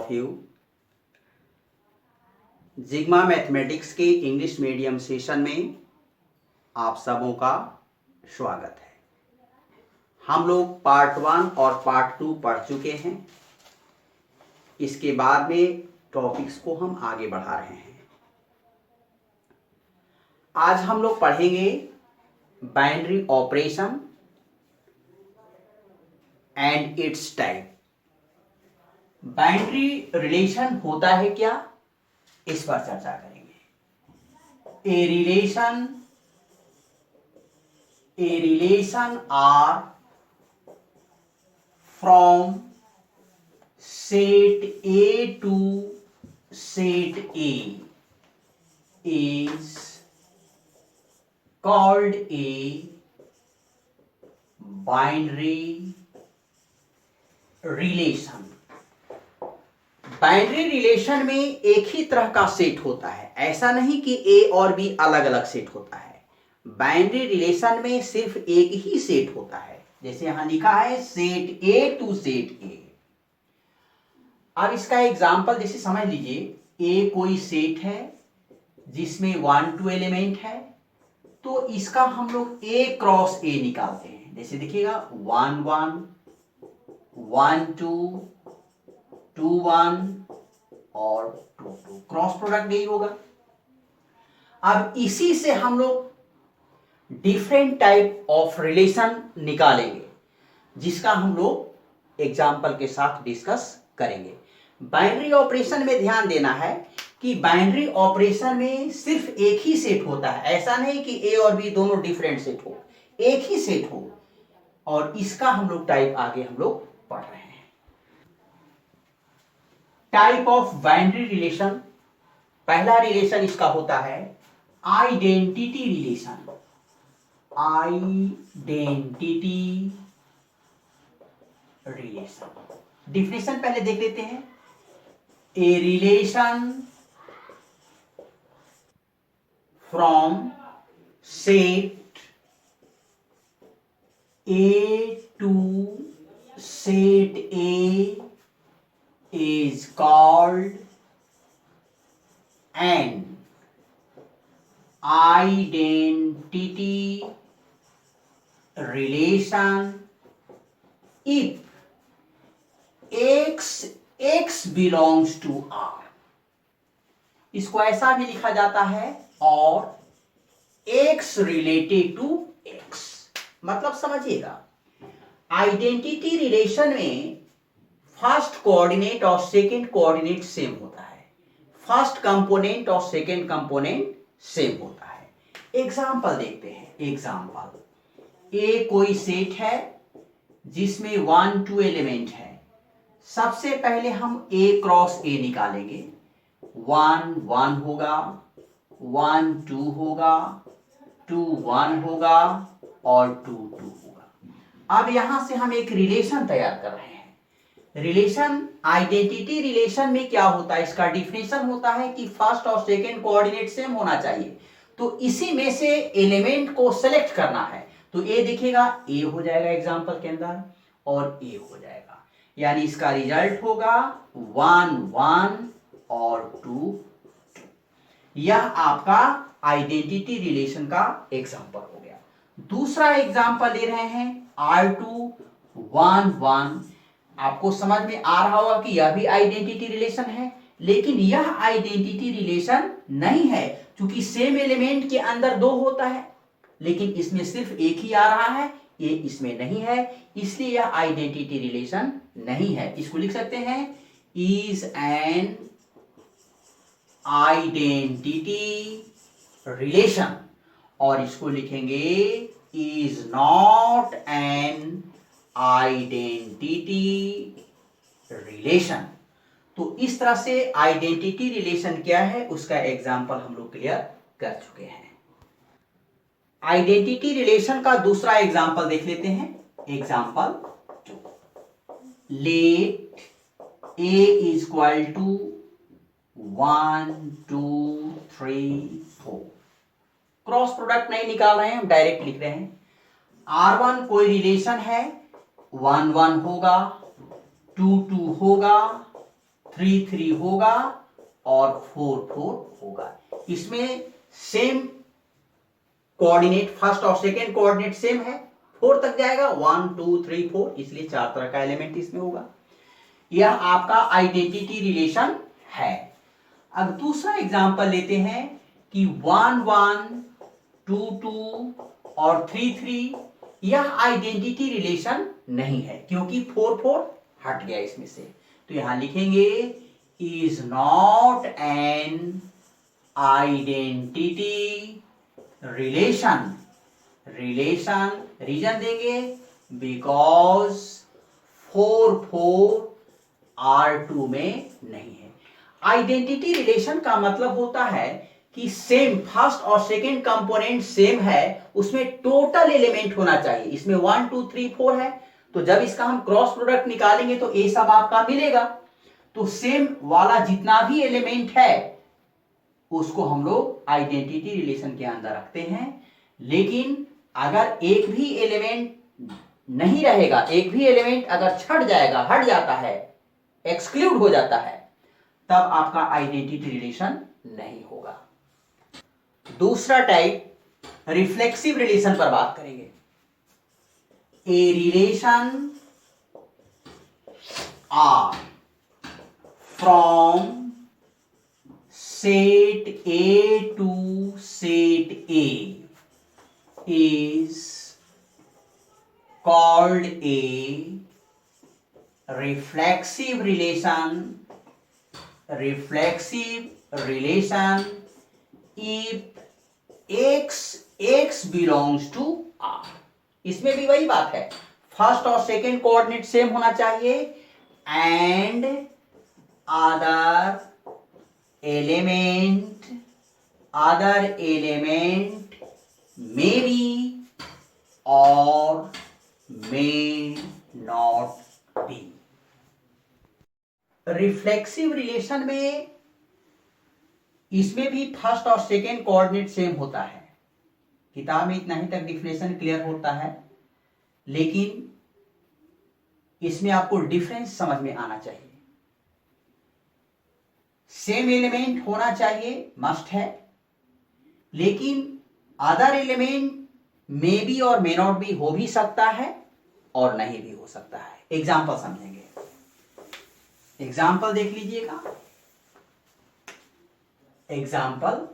Of you. जिग्मा mathematics के English medium session में आप सबों का स्वागत है। हम लोग पार्ट 1 और पार्ट 2 पढ़ चुके हैं। इसके बाद में टॉपिक्स को हम आगे बढ़ा रहे हैं। आज हम लोग पढ़ेंगे binary operation and its type. Binary relation होता है क्या, इस पर चर्चा करेंगे। A relation R from set A to set A is called a binary relation. Binary relation में एक ही तरह का सेट होता है, ऐसा नहीं कि ए और बी अलग अलग सेट होता है। बाइनरी रिलेशन में सिर्फ एक ही सेट होता है, जैसे यहां लिखा है set A to set A. अब इसका एग्जांपल जैसे समझ लीजिए, ए कोई सेट है जिसमें 1 2 एलिमेंट है, तो इसका हम लोग ए क्रॉस ए निकालते हैं। जैसे देखिएगा 1 1 1 2 2 1 और 2 2, क्रॉस प्रोडक्ट यही होगा। अब इसी से हम लोग डिफरेंट टाइप ऑफ रिलेशन निकालेंगे, जिसका हम लोग एग्जाम्पल के साथ डिस्कस करेंगे। बाइनरी ऑपरेशन में ध्यान देना है कि बाइनरी ऑपरेशन में सिर्फ एक ही सेट होता है, ऐसा नहीं कि ए और बी दोनों डिफरेंट सेट हो, एक ही सेट हो। और इसका हम लोग टाइप आगे हम लोग पढ़ रहे हैं। टाइप ऑफ बाइनरी रिलेशन, पहला रिलेशन इसका होता है identity relation. Identity relation definition पहले देख लेते हैं। A relation from set A to set A is called an identity relation if x belongs to R। इसको ऐसा भी लिखा जाता है और x रिलेटेड टू x। मतलब समझिएगा, आइडेंटिटी रिलेशन में फर्स्ट कोऑर्डिनेट और सेकंड कोऑर्डिनेट सेम होता है, फर्स्ट कंपोनेंट और सेकंड कंपोनेंट सेम होता है। एग्जांपल देखते हैं। एग्जांपल, ए कोई सेट है जिसमें 1 2 एलिमेंट है। सबसे पहले हम ए क्रॉस ए निकालेंगे। 1 1 होगा, 1 2 होगा, 2 1 होगा और 2 2 होगा। अब यहां से हम एक रिलेशन तैयार कर रहे हैं। रिलेशन, आइडेंटिटी रिलेशन में क्या होता है, इसका डिफिनेशन होता है कि फर्स्ट और सेकंड कोऑर्डिनेट सेम होना चाहिए। तो इसी में से एलिमेंट को सेलेक्ट करना है। तो ए दिखेगा, ए हो जाएगा एग्जांपल के अंदर और ए हो जाएगा, यानी इसका रिजल्ट होगा 1 1 और 2 2। यह आपका आइडेंटिटी रिलेशन का एग्जांपल हो गया। दूसरा एग्जांपल ले रहे हैं R2 1 1। आपको समझ में आ रहा होगा कि यह भी आइडेंटिटी रिलेशन है, लेकिन यह आइडेंटिटी रिलेशन नहीं है, क्योंकि सेम एलिमेंट के अंदर 2 होता है, लेकिन इसमें सिर्फ एक ही आ रहा है, ये इसमें नहीं है, इसलिए यह आइडेंटिटी रिलेशन नहीं है। इसको लिख सकते हैं इज एन आइडेंटिटी रिलेशन, और इसको लिखेंगे is not an identity relation. तो इस तरह से आइडेंटिटी रिलेशन क्या है उसका एग्जांपल हम लोग क्लियर कर चुके हैं। आइडेंटिटी रिलेशन का दूसरा एग्जांपल देख लेते हैं। Example 2, let A is equal to 1 2 3 4। Cross product नहीं निकाल रहे हैं, हम डायरेक्ट लिख रहे हैं। R1 कोई रिलेशन है, 1 1 होगा, 2 2 होगा, 3 होगा और 4 होगा। इसमें सेम कोऑर्डिनेट, फर्स्ट और सेकेंड कोऑर्डिनेट सेम है, 4 तक जाएगा, 1 2 3 4, इसलिए 4 तरह का एलिमेंट इसमें होगा। यह आपका आइडेंटिटी रिलेशन है। अब दूसरा एग्जांपल लेते हैं कि 1 1 2 2 और 3 3, यह आइडेंटिटी रिलेशन नहीं है क्योंकि 4 4 हट गया इसमें से। तो यहां लिखेंगे is not an identity relation. Reason देंगे बिकॉज 4 4 R2 में नहीं है। आइडेंटिटी रिलेशन का मतलब होता है कि सेम, फर्स्ट और सेकेंड कंपोनेंट सेम है, उसमें टोटल एलिमेंट होना चाहिए। इसमें 1 2 3 4 है, तो जब इसका हम क्रॉस प्रोडक्ट निकालेंगे तो ये सब आपका मिलेगा। तो सेम वाला जितना भी एलिमेंट है उसको हम लोग आइडेंटिटी रिलेशन के अंदर रखते हैं। लेकिन अगर एक भी एलिमेंट नहीं रहेगा, एक भी एलिमेंट अगर छट जाएगा, हट जाता है, एक्सक्लूड हो जाता है, तब आपका आइडेंटिटी रिलेशन नहीं होगा। दूसरा टाइप रिफ्लेक्सिव रिलेशन पर बात करेंगे। A relation R from set A to set A is called a reflexive relation if x belongs to R। इसमें भी वही बात है, फर्स्ट और सेकेंड कोऑर्डिनेट सेम होना चाहिए and other element may be or may not be। Reflexive relation में इसमें भी फर्स्ट और सेकेंड कोऑर्डिनेट सेम होता है। किताब में इतना ही तक डिफिनेशन क्लियर होता है, लेकिन इसमें आपको डिफरेंस समझ में आना चाहिए। सेम एलिमेंट होना चाहिए, मस्ट है, लेकिन अदर एलिमेंट मे बी और मे नॉट बी हो भी सकता है और नहीं भी हो सकता है। एग्जाम्पल समझेंगे। एग्जाम्पल देख लीजिएगा। एग्जाम्पल,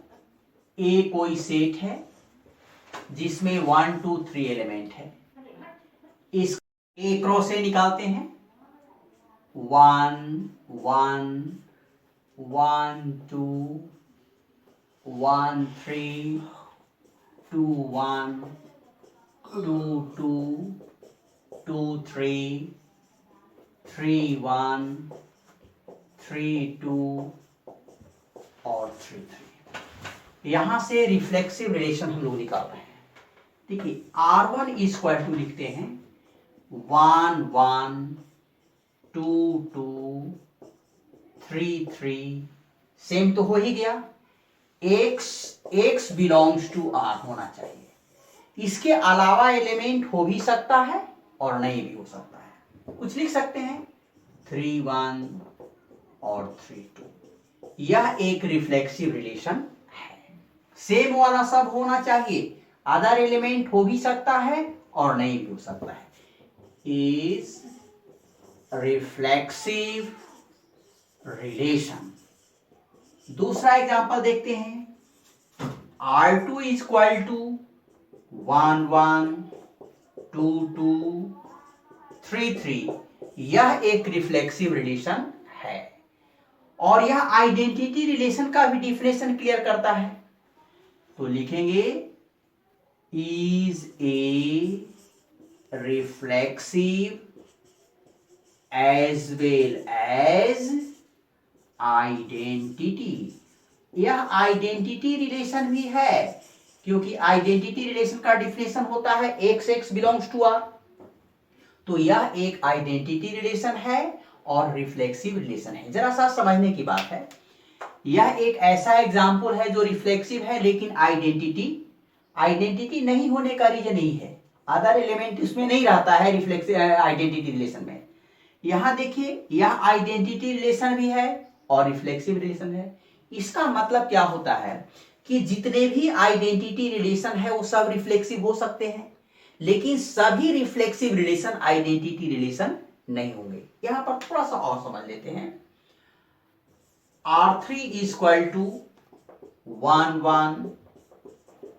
ए कोई सेट है जिसमें 1 2 3 एलिमेंट है। इस ए क्रॉस ए निकालते हैं, 1 1 1 2 1 3 2 1 2 2 2 3 3 1 3 2 और 3 3। यहां से रिफ्लेक्सिव रिलेशन हम लोग निकाल रहे हैं। देखिए, R1 इक्वल टू लिखते हैं 1 1 2 2 3 3, सेम तो हो ही गया। x बिलोंग्स टू R होना चाहिए। इसके अलावा एलिमेंट हो भी सकता है और नहीं भी हो सकता है। कुछ लिख सकते हैं 3 1 और 3 2। यह एक रिफ्लेक्सिव रिलेशन है। सेम वाला सब होना चाहिए, अदर एलिमेंट हो भी सकता है और नहीं भी हो सकता है। Is reflexive relation. दूसरा एग्जांपल देखते हैं। R2 equal to 1 1 2 2 3 3। यह एक रिफ्लेक्सिव रिलेशन है और यह आइडेंटिटी रिलेशन का भी डिफिनेशन क्लियर करता है। तो लिखेंगे is a reflexive as well as identity. यह आइडेंटिटी रिलेशन भी है क्योंकि आइडेंटिटी रिलेशन का डिफिनेशन होता है x बिलोंग्स टू R। तो यह एक आइडेंटिटी रिलेशन है और रिफ्लेक्सिव रिलेशन है। जरा सा समझने की बात है। यह एक ऐसा एग्जाम्पल है जो रिफ्लेक्सिव है लेकिन आइडेंटिटी नहीं होने का रीजन नहीं है, अदर एलिमेंट इसमें नहीं रहता है रिफ्लेक्सिव आइडेंटिटी रिलेशन में। यहां देखिए, यह आइडेंटिटी रिलेशन भी है और रिफ्लेक्सिव रिलेशन है। इसका मतलब क्या होता है कि जितने भी आइडेंटिटी रिलेशन है वो सब रिफ्लेक्सिव हो सकते हैं, लेकिन सभी रिफ्लेक्सिव रिलेशन आइडेंटिटी रिलेशन नहीं होंगे। यहां पर थोड़ा सा और समझ लेते हैं। R3 इज इक्वल टू 1 1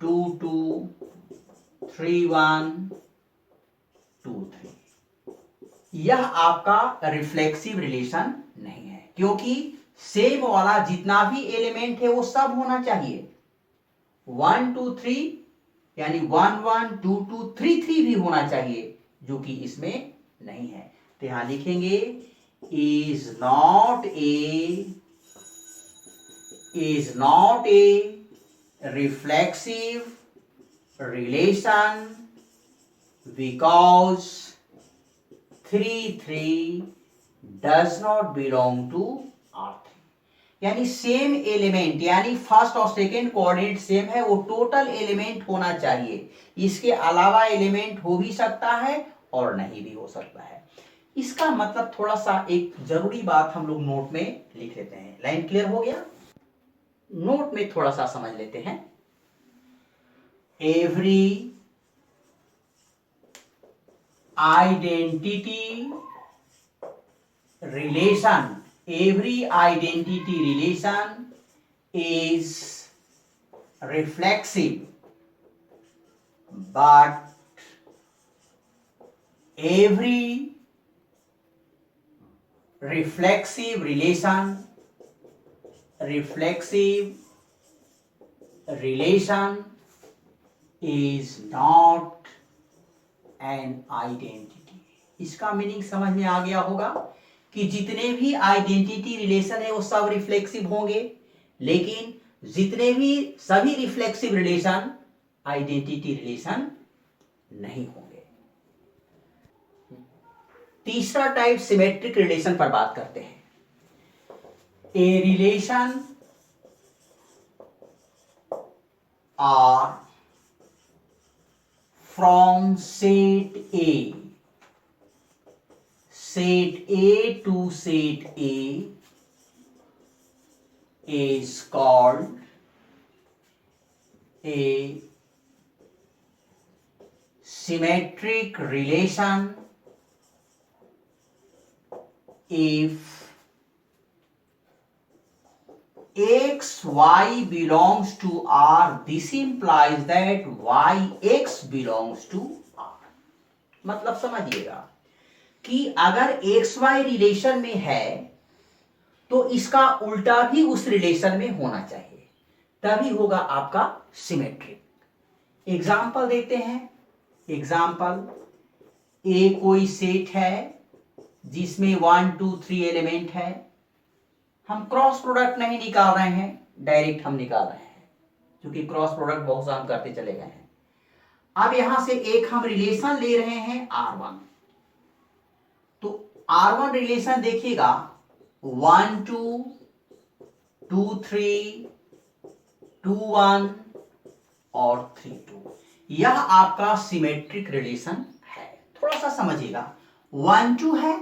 2 2 3 1 2 3, यह आपका रिफ्लेक्सिव रिलेशन नहीं है, क्योंकि सेम वाला जितना भी एलिमेंट है वो सब होना चाहिए। 1 2 3 यानी 1 1 2 2 3 3 भी होना चाहिए, जो कि इसमें नहीं है। तो यहां लिखेंगे is not a reflexive relation because 3 3 does not belong to R3। यानी सेम एलिमेंट, यानी फर्स्ट और सेकेंड कोऑर्डिनेट सेम है, वो टोटल एलिमेंट होना चाहिए। इसके अलावा एलिमेंट हो भी सकता है और नहीं भी हो सकता है। इसका मतलब थोड़ा सा एक जरूरी बात हम लोग नोट में लिख लेते हैं। लाइन क्लियर हो गया? नोट में थोड़ा सा समझ लेते हैं। Every identity relation is reflexive, but every reflexive relation is not an identity. इसका मीनिंग समझ में आ गया होगा कि जितने भी आइडेंटिटी रिलेशन है वो सब रिफ्लेक्सिव होंगे, लेकिन जितने भी सभी रिफ्लेक्सिव रिलेशन आइडेंटिटी रिलेशन नहीं होंगे। तीसरा टाइप सिमेट्रिक रिलेशन पर बात करते हैं। A relation R from set A to set A is called a symmetric relation if x y belongs to R. This implies that y x belongs to R। मतलब समझिएगा कि अगर x y relation में है तो इसका उल्टा भी उस रिलेशन में होना चाहिए, तभी होगा आपका सिमेट्रिक। एग्जाम्पल देते हैं। एग्जाम्पल, ए कोई सेट है जिसमें 1 2 3 एलिमेंट है। हम क्रॉस प्रोडक्ट नहीं निकाल रहे हैं, डायरेक्ट हम निकाल रहे हैं, क्योंकि क्रॉस प्रोडक्ट बहुत सा हम करते चले गए हैं। अब यहां से एक हम रिलेशन ले रहे हैं R1। तो R1 रिलेशन देखिएगा 1 2 2 3 2 1 और 3 2। यह आपका सिमेट्रिक रिलेशन है। थोड़ा सा समझिएगा, 1 2 है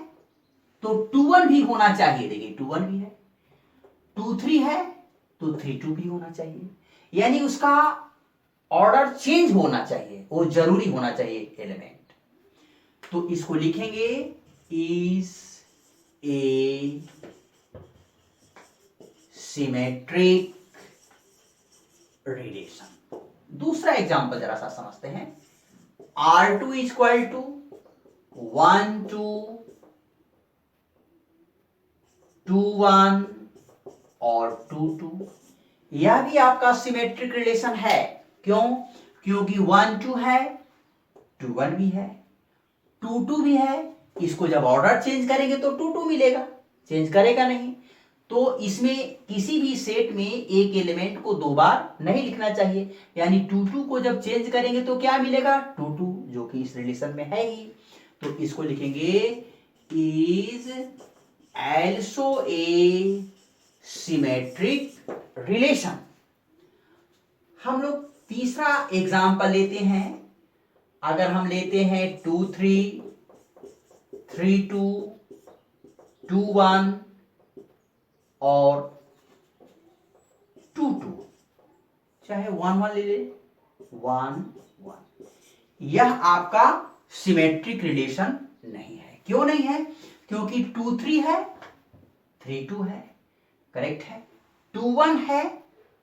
तो 2 1 भी होना चाहिए। देखिए 2 1 भी है, 2 3 है तो 3 2 भी होना चाहिए, यानी उसका ऑर्डर चेंज होना चाहिए, वो जरूरी होना चाहिए एलिमेंट। तो इसको लिखेंगे इज ए सिमेट्रिक रिलेशन। दूसरा एग्जांपल जरा सा समझते हैं। R2 इज इक्वल टू 1 2 2 1 और 2 2। यह भी आपका सिमेट्रिक रिलेशन है। क्यों? क्योंकि 1 2 है, 2 1 भी है, 2 2 भी है। इसको जब ऑर्डर चेंज करेंगे तो 2 2 मिलेगा, चेंज करेगा नहीं। तो इसमें किसी भी सेट में एक एलिमेंट को 2 बार नहीं लिखना चाहिए, यानी 2 2 को जब चेंज करेंगे तो क्या मिलेगा? 2 2, जो कि इस रिलेशन में है ही। तो इसको लिखेंगे is also a symmetric relation। हम लोग तीसरा एग्जाम्पल लेते हैं। अगर हम लेते हैं 2 3 3 2 2-1 और 2-2, चाहे 1-1 ले ले, 1-1, यह आपका सिमेट्रिक रिलेशन नहीं है। क्यों नहीं है? क्योंकि 2-3 है, 3-2 है, करेक्ट है। 2-1 है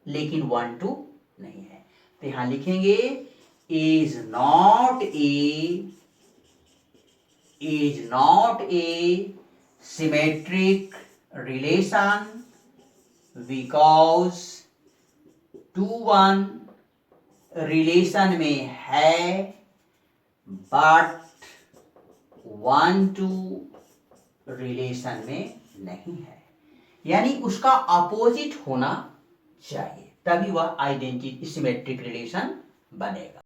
लेकिन 1-2 नहीं है। तो यहां लिखेंगे is not a symmetric relation because 2-1 relation में है बट 1-2 रिलेशन में नहीं है। यानी उसका अपोजिट होना चाहिए, तभी वह आइडेंटिटी सिमेट्रिक रिलेशन बनेगा।